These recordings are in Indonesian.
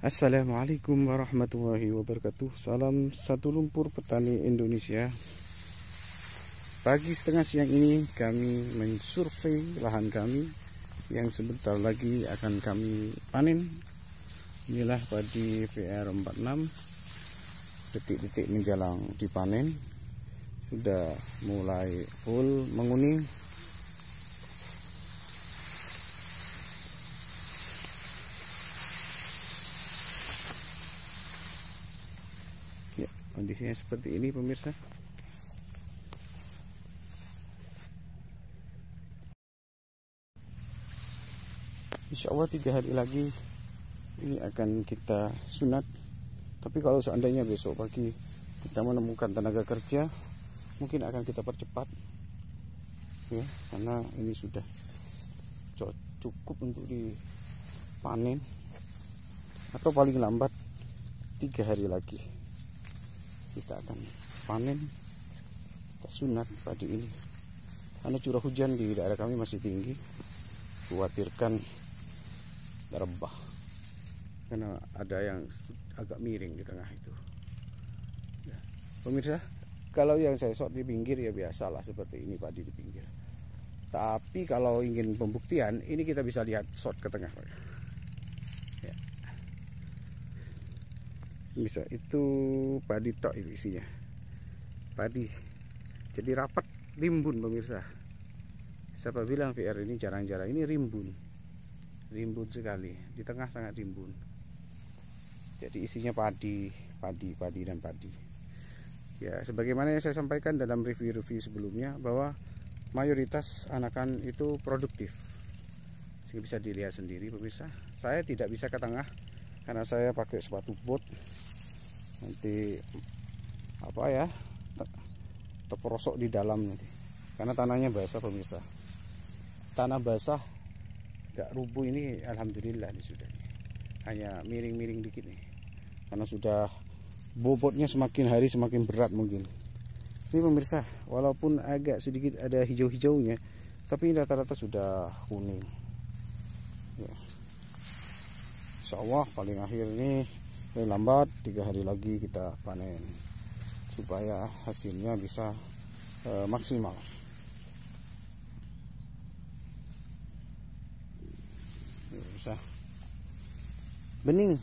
Assalamualaikum warahmatullahi wabarakatuh. Salam satu lumpur petani Indonesia. Pagi setengah siang ini kami mensurvei lahan kami yang sebentar lagi akan kami panen. Inilah padi VR46, detik-detik menjelang dipanen sudah mulai full menguning. Ya, kondisinya seperti ini pemirsa. Insya Allah 3 hari lagi ini akan kita sunat. Tapi kalau seandainya besok pagi kita menemukan tenaga kerja, mungkin akan kita percepat ya, karena ini sudah cukup untuk dipanen, atau paling lambat 3 hari lagi kita akan panen, kita sunat padi ini. Karena curah hujan di daerah kami masih tinggi, khawatirkan rebah karena ada yang agak miring di tengah itu ya. Pemirsa, kalau yang saya shot di pinggir ya biasalah seperti ini padi di pinggir. Tapi kalau ingin pembuktian, ini kita bisa lihat shot ke tengah ya. Bisa, itu padi tok itu isinya, padi jadi rapat, rimbun pemirsa. Siapa bilang VR ini jarang-jarang, ini rimbun sekali, di tengah sangat rimbun. Jadi isinya padi dan padi. Ya, sebagaimana yang saya sampaikan dalam review-review sebelumnya, bahwa mayoritas anakan itu produktif. Sehingga bisa dilihat sendiri pemirsa. Saya tidak bisa ke tengah karena saya pakai sepatu bot. Nanti terperosok di dalam nanti. Karena tanahnya basah pemirsa. Tanah basah gak rubuh ini, alhamdulillah ini sudah. Hanya miring-miring dikit nih. Karena sudah bobotnya semakin hari semakin berat mungkin. Ini pemirsa, walaupun agak sedikit ada hijau-hijaunya, tapi rata-rata sudah kuning. Ya. Insya Allah paling akhir ini paling lambat 3 hari lagi kita panen supaya hasilnya bisa maksimal. Bisa bening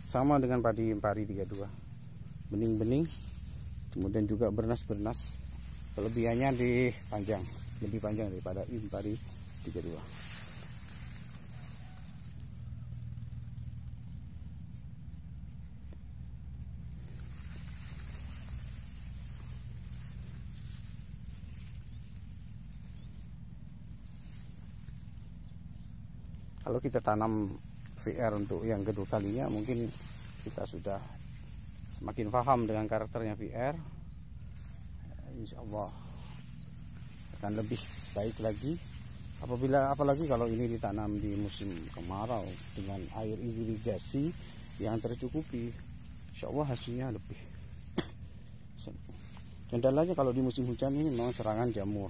sama dengan padi Impari 32, bening-bening, kemudian juga bernas-bernas. Kelebihannya di panjang, lebih panjang daripada Impari 32. Kalau kita tanam VR untuk yang kedua kalinya, mungkin kita sudah semakin paham dengan karakternya VR. Insya Allah akan lebih baik lagi. Apalagi kalau ini ditanam di musim kemarau dengan air irigasi yang tercukupi, insya Allah hasilnya lebih. Kendalanya kalau di musim hujan ini memang serangan jamur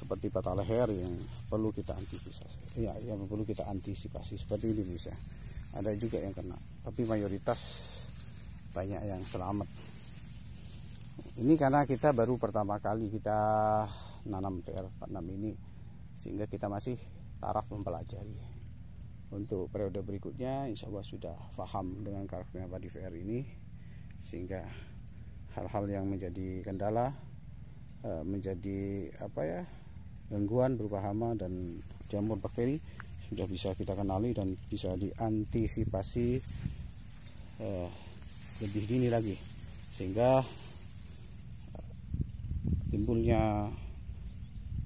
seperti patah leher yang perlu kita antisipasi. Ya, yang perlu kita antisipasi seperti ini bisa. Ada juga yang kena, tapi mayoritas banyak yang selamat. Ini karena kita baru pertama kali kita nanam VR46 ini, sehingga kita masih taraf mempelajari. Untuk periode berikutnya insya Allah sudah paham dengan karakternya padi VR ini, sehingga hal-hal yang menjadi kendala, menjadi gangguan berupa hama dan jamur bakteri sudah bisa kita kenali dan bisa diantisipasi lebih dini lagi, sehingga timbulnya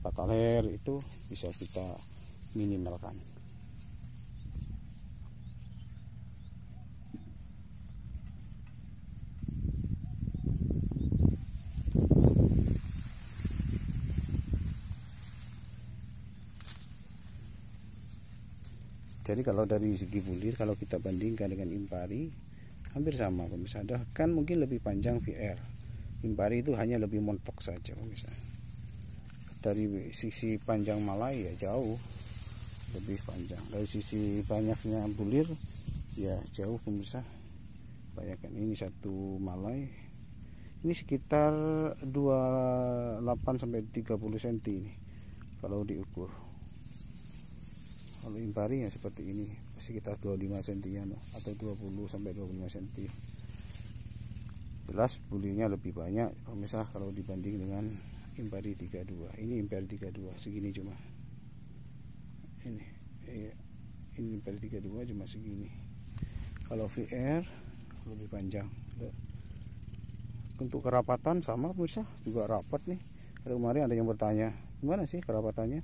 patah leher itu bisa kita minimalkan. Jadi kalau dari segi bulir, kalau kita bandingkan dengan Impari, hampir sama pemirsa. Bahkan mungkin lebih panjang VR. Impari itu hanya lebih montok saja pemirsa. Dari sisi panjang malai ya jauh lebih panjang. Dari sisi banyaknya bulir Ya jauh pemirsa. Bayangkan ini satu malai. Ini sekitar 28 sampai 30 cm ini kalau diukur. Kalau impari ya seperti ini, sekitar 25 cm atau 20 sampai 25 cm. Jelas bulinya lebih banyak pemirsa kalau dibanding dengan impari 32. Ini impari 32 segini cuma. Ini impari 32 cuma segini. Kalau VR lebih panjang. Untuk kerapatan sama pemirsa, juga rapat nih. Kemarin ada yang bertanya, gimana sih kerapatannya?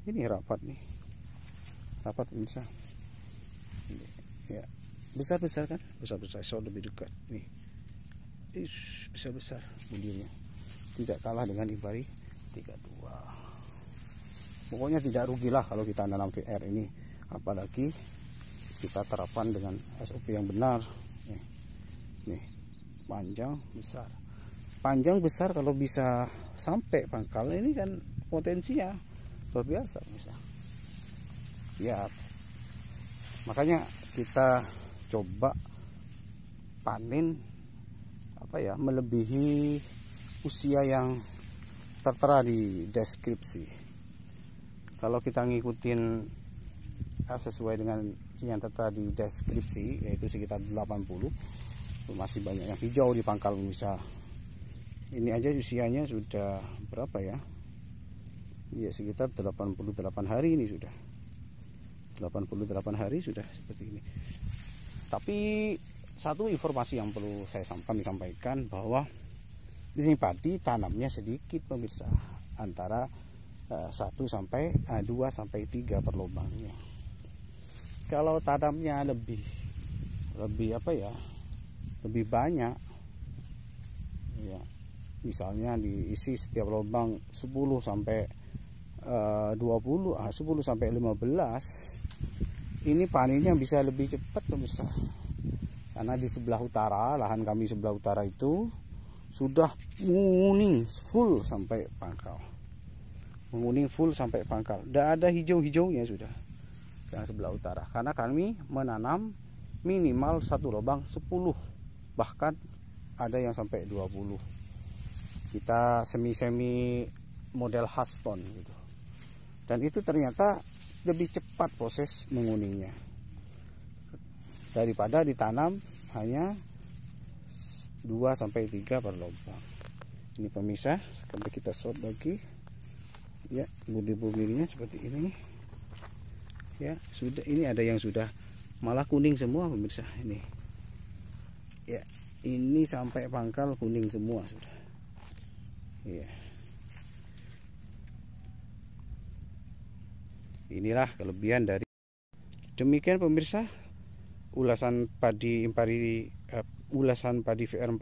Ini rapat nih. Rapat pemirsa. Ya, besar-besar kan? Besar-besar, so lebih dekat nih. Besar-besar bulinya. Tidak kalah dengan impari 32. Pokoknya tidak rugilah kalau kita nanam VR ini, apalagi kita terapkan dengan SOP yang benar. Nih, panjang besar. Panjang besar kalau bisa sampai pangkal ini kan potensinya luar biasa bisa. Ya, makanya kita coba panen melebihi usia yang tertera di deskripsi. Kalau kita ngikutin sesuai dengan yang tertera di deskripsi, yaitu sekitar 80, masih banyak yang hijau di pangkal bisa. Ini aja usianya sudah berapa ya? Ya sekitar 88 hari ini sudah. 88 hari sudah seperti ini. Tapi satu informasi yang perlu kami sampaikan bahwa di sini padi tanamnya sedikit pemirsa, antara 2 sampai 3 per lubangnya. Kalau tanamnya lebih lebih banyak ya, misalnya diisi setiap lubang 10 sampai 10 sampai 15, ini panennya bisa lebih cepat pemirsa. Karena di sebelah utara, lahan kami sebelah utara itu sudah menguning full sampai pangkal. Menguning full sampai pangkal. Tidak ada hijau-hijaunya sudah yang sebelah utara. Karena kami menanam minimal satu lubang 10, bahkan ada yang sampai 20. Kita semi model Haston gitu. Dan itu ternyata lebih cepat proses menguningnya daripada ditanam hanya 2 sampai 3 per lubang. Ini pemirsa, sampai kita shot lagi. Ya, bulir-bulirnya seperti ini. Ya, sudah, ini ada yang sudah malah kuning semua pemirsa ini. Ya, ini sampai pangkal kuning semua sudah. Ya. Inilah kelebihan dari. Demikian pemirsa, ulasan padi VR46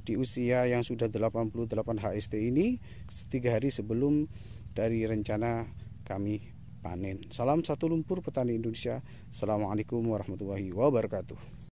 di usia yang sudah 88 HST ini 3 hari sebelum dari rencana kami panen. Salam satu lumpur petani Indonesia. Assalamualaikum warahmatullahi wabarakatuh.